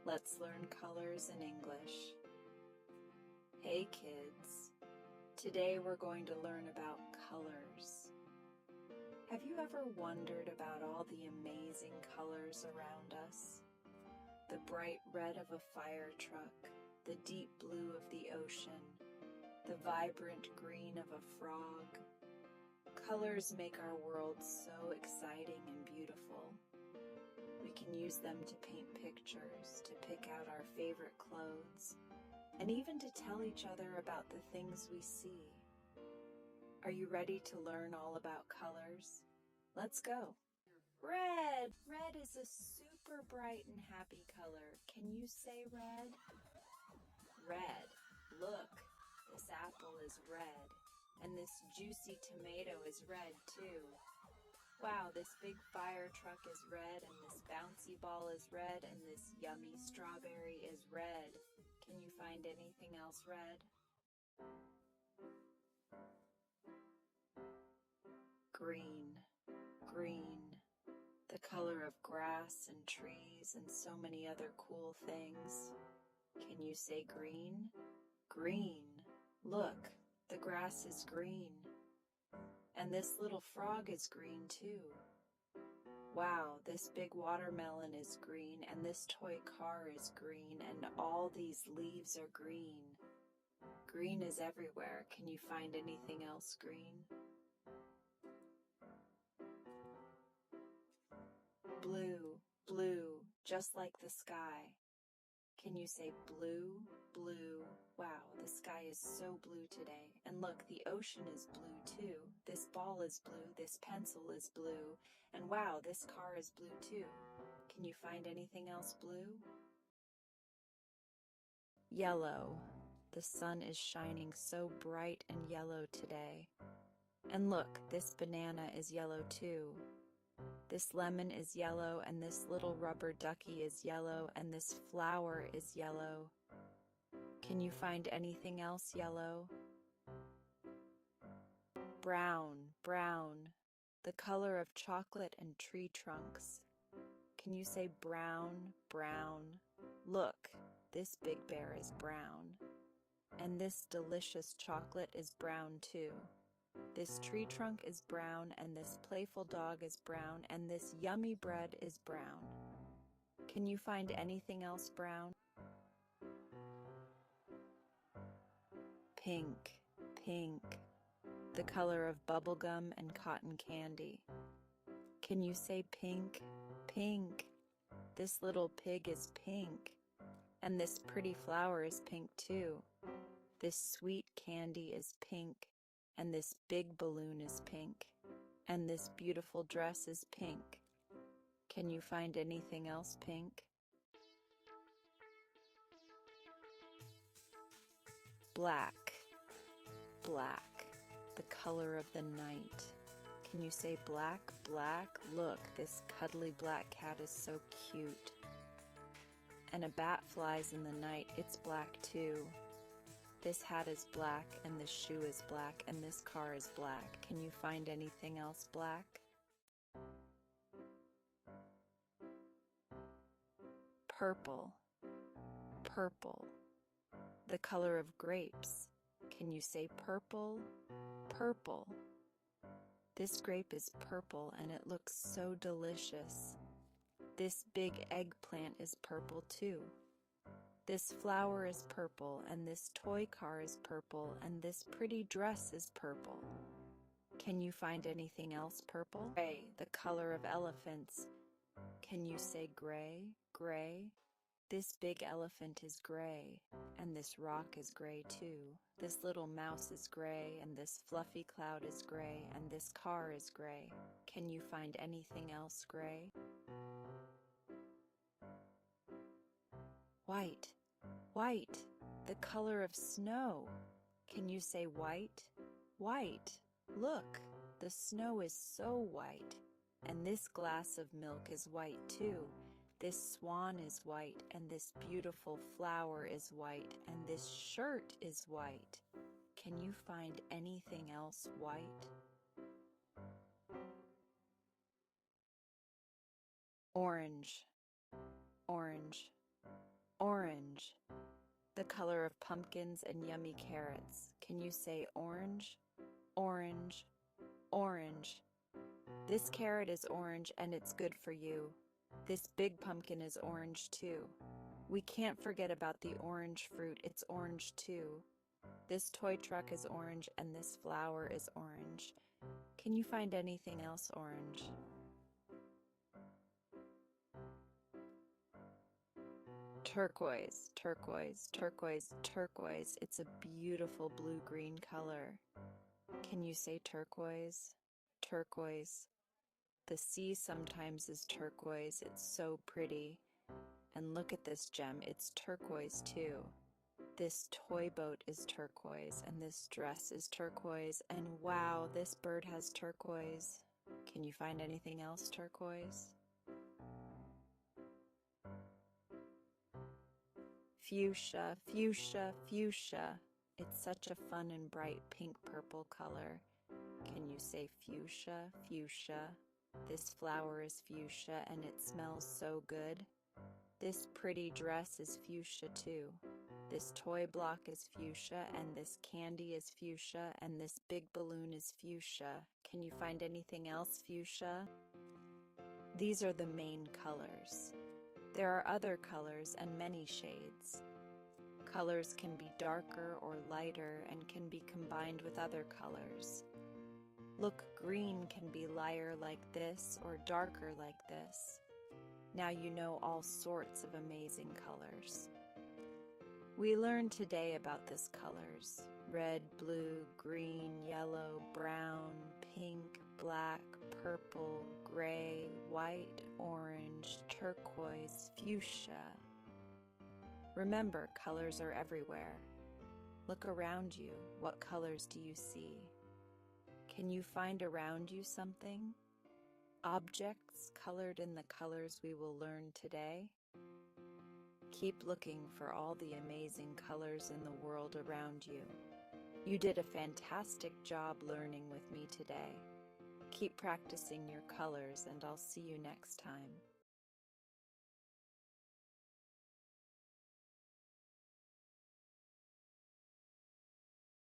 Let's learn colors in English. Hey kids, today we're going to learn about colors. Have you ever wondered about all the amazing colors around us? The bright red of a fire truck, the deep blue of the ocean, the vibrant green of a frog. Colors make our world so exciting and beautiful. We can use them to paint pictures, to pick out our favorite clothes, and even to tell each other about the things we see. Are you ready to learn all about colors? Let's go. Red! Red is a super bright and happy color. Can you say red? Red. Look, this apple is red, and this juicy tomato is red too. Wow, this big fire truck is red, and this bouncy ball is red, and this yummy strawberry is red. Can you find anything else red? Green. Green. The color of grass and trees and so many other cool things. Can you say green? Green. Look, the grass is green. And this little frog is green too. Wow, this big watermelon is green, and this toy car is green, and all these leaves are green. Green is everywhere. Can you find anything else green? Blue, blue, just like the sky. Can you say blue, blue? Wow, the sky is so blue today. And look, the ocean is blue too. This ball is blue, this pencil is blue, and wow, this car is blue too. Can you find anything else blue? Yellow. The sun is shining so bright and yellow today. And look, this banana is yellow too. This lemon is yellow, and this little rubber ducky is yellow, and this flower is yellow. Can you find anything else yellow? Brown, brown, the color of chocolate and tree trunks. Can you say brown, brown? Look, this big bear is brown. And this delicious chocolate is brown too. This tree trunk is brown, and this playful dog is brown, and this yummy bread is brown. Can you find anything else brown? Pink, pink, the color of bubblegum and cotton candy. Can you say pink, pink? This little pig is pink, and this pretty flower is pink too. This sweet candy is pink, and this big balloon is pink, and this beautiful dress is pink. Can you find anything else pink? Black, black, the color of the night. Can you say black, black? Look, this cuddly black cat is so cute. And a bat flies in the night, it's black too. This hat is black, and this shoe is black, and this car is black. Can you find anything else black? Purple, purple, the color of grapes. Can you say purple, purple? This grape is purple, and it looks so delicious. This big eggplant is purple too. This flower is purple, and this toy car is purple, and this pretty dress is purple. Can you find anything else purple? Gray, the color of elephants. Can you say gray, gray? This big elephant is gray, and this rock is gray too. This little mouse is gray, and this fluffy cloud is gray, and this car is gray. Can you find anything else gray? White, white, the color of snow. Can you say white? White. Look, the snow is so white. And this glass of milk is white too. This swan is white, and this beautiful flower is white, and this shirt is white. Can you find anything else white? Orange, orange. Orange, the color of pumpkins and yummy carrots. Can you say orange? Orange, orange. This carrot is orange and it's good for you. This big pumpkin is orange too. We can't forget about the orange fruit, it's orange too. This toy truck is orange and this flower is orange. Can you find anything else orange? Turquoise, turquoise, turquoise, turquoise. It's a beautiful blue-green color. Can you say turquoise? Turquoise. The sea sometimes is turquoise. It's so pretty. And look at this gem. It's turquoise too. This toy boat is turquoise, and this dress is turquoise, and wow, this bird has turquoise. Can you find anything else turquoise? Fuchsia, fuchsia, fuchsia. It's such a fun and bright pink-purple color. Can you say fuchsia, fuchsia? This flower is fuchsia and it smells so good. This pretty dress is fuchsia too. This toy block is fuchsia and this candy is fuchsia and this big balloon is fuchsia. Can you find anything else fuchsia? These are the main colors. There are other colors and many shades. Colors can be darker or lighter and can be combined with other colors. Look, green can be lighter like this or darker like this. Now you know all sorts of amazing colors. We learned today about these colors: red, blue, green, yellow, brown, pink, black, purple, gray, white, orange, turquoise, fuchsia. Remember, colors are everywhere. Look around you. What colors do you see? Can you find around you something? Objects colored in the colors we will learn today? Keep looking for all the amazing colors in the world around you. You did a fantastic job learning with me today. Keep practicing your colors and I'll see you next time.